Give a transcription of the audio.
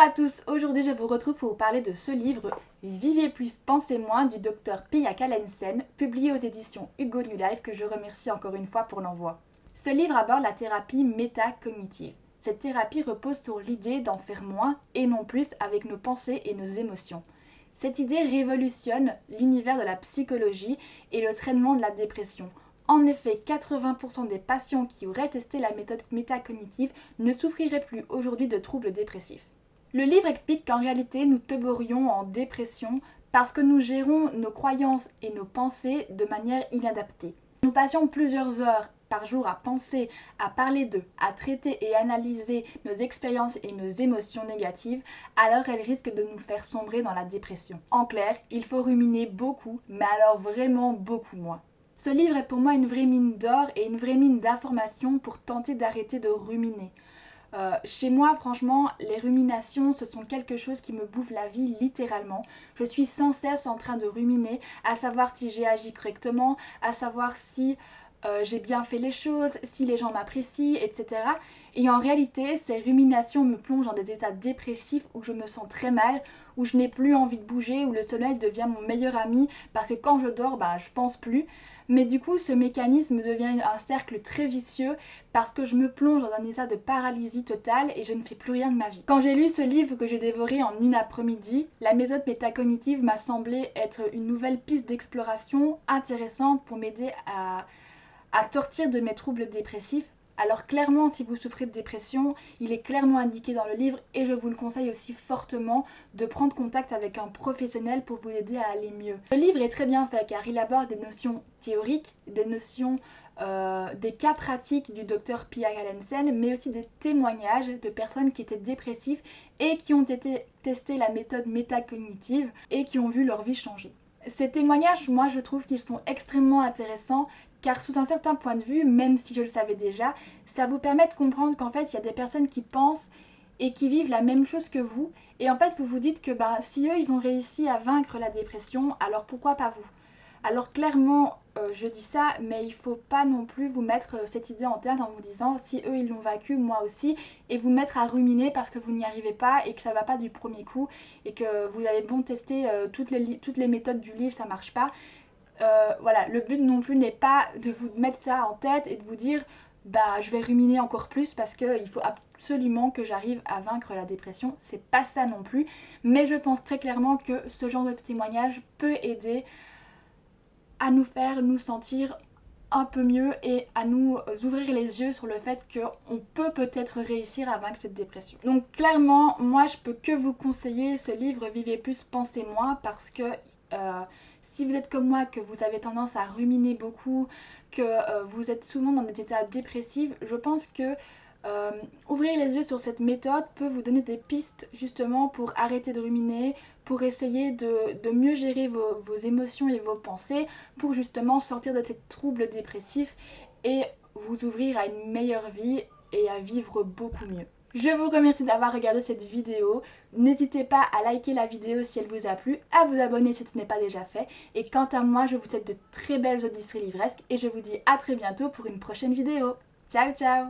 à tous, aujourd'hui je vous retrouve pour vous parler de ce livre Vivez plus, pensez moins du docteur Pia Kallensen, publié aux éditions Hugo New Life, que je remercie encore une fois pour l'envoi. Ce livre aborde la thérapie métacognitive. Cette thérapie repose sur l'idée d'en faire moins et non plus avec nos pensées et nos émotions. Cette idée révolutionne l'univers de la psychologie et le traitement de la dépression. En effet, 80% des patients qui auraient testé la méthode métacognitive ne souffriraient plus aujourd'hui de troubles dépressifs. Le livre explique qu'en réalité, nous tomberions en dépression parce que nous gérons nos croyances et nos pensées de manière inadaptée. Nous passions plusieurs heures par jour à penser, à parler d'eux, à traiter et analyser nos expériences et nos émotions négatives, alors elles risquent de nous faire sombrer dans la dépression. En clair, il faut ruminer beaucoup, mais alors vraiment beaucoup moins. Ce livre est pour moi une vraie mine d'or et une vraie mine d'informations pour tenter d'arrêter de ruminer. Chez moi, franchement, les ruminations, ce sont quelque chose qui me bouffe la vie littéralement. Je suis sans cesse en train de ruminer, à savoir si j'ai agi correctement, à savoir si j'ai bien fait les choses, si les gens m'apprécient, etc. Et en réalité, ces ruminations me plongent dans des états dépressifs où je me sens très mal, où je n'ai plus envie de bouger, où le sommeil devient mon meilleur ami parce que quand je dors, je pense plus. Mais du coup, ce mécanisme devient un cercle très vicieux parce que je me plonge dans un état de paralysie totale et je ne fais plus rien de ma vie. Quand j'ai lu ce livre que j'ai dévoré en une après-midi, la méthode métacognitive m'a semblé être une nouvelle piste d'exploration intéressante pour m'aider à sortir de mes troubles dépressifs. Alors clairement, si vous souffrez de dépression, il est clairement indiqué dans le livre et je vous le conseille aussi fortement de prendre contact avec un professionnel pour vous aider à aller mieux. Le livre est très bien fait car il aborde des notions théoriques, des notions des cas pratiques du docteur Pia Kallensen, mais aussi des témoignages de personnes qui étaient dépressives et qui ont été testé la méthode métacognitive et qui ont vu leur vie changer. Ces témoignages, moi je trouve qu'ils sont extrêmement intéressants car sous un certain point de vue, même si je le savais déjà, ça vous permet de comprendre qu'en fait il y a des personnes qui pensent et qui vivent la même chose que vous et en fait vous vous dites que si eux ils ont réussi à vaincre la dépression, alors pourquoi pas vous? Alors clairement je dis ça, mais il faut pas non plus vous mettre cette idée en tête en vous disant si eux ils l'ont vaincu, moi aussi, et vous mettre à ruminer parce que vous n'y arrivez pas et que ça va pas du premier coup et que vous avez bon tester toutes les méthodes du livre, ça marche pas. Voilà, le but non plus n'est pas de vous mettre ça en tête et de vous dire je vais ruminer encore plus parce qu'il faut absolument que j'arrive à vaincre la dépression. C'est pas ça non plus, mais je pense très clairement que ce genre de témoignage peut aider à nous faire nous sentir un peu mieux et à nous ouvrir les yeux sur le fait qu'on peut peut-être réussir à vaincre cette dépression. Donc clairement, moi je peux que vous conseiller ce livre Vivez plus, pensez moins parce que si vous êtes comme moi, que vous avez tendance à ruminer beaucoup, que vous êtes souvent dans des états dépressifs, je pense que ouvrir les yeux sur cette méthode peut vous donner des pistes justement pour arrêter de ruminer, pour essayer de mieux gérer vos émotions et vos pensées, pour justement sortir de ces troubles dépressifs et vous ouvrir à une meilleure vie et à vivre beaucoup mieux. Je vous remercie d'avoir regardé cette vidéo. N'hésitez pas à liker la vidéo si elle vous a plu, à vous abonner si ce n'est pas déjà fait. Et quant à moi, je vous souhaite de très belles auditions livresques et je vous dis à très bientôt pour une prochaine vidéo. Ciao ciao!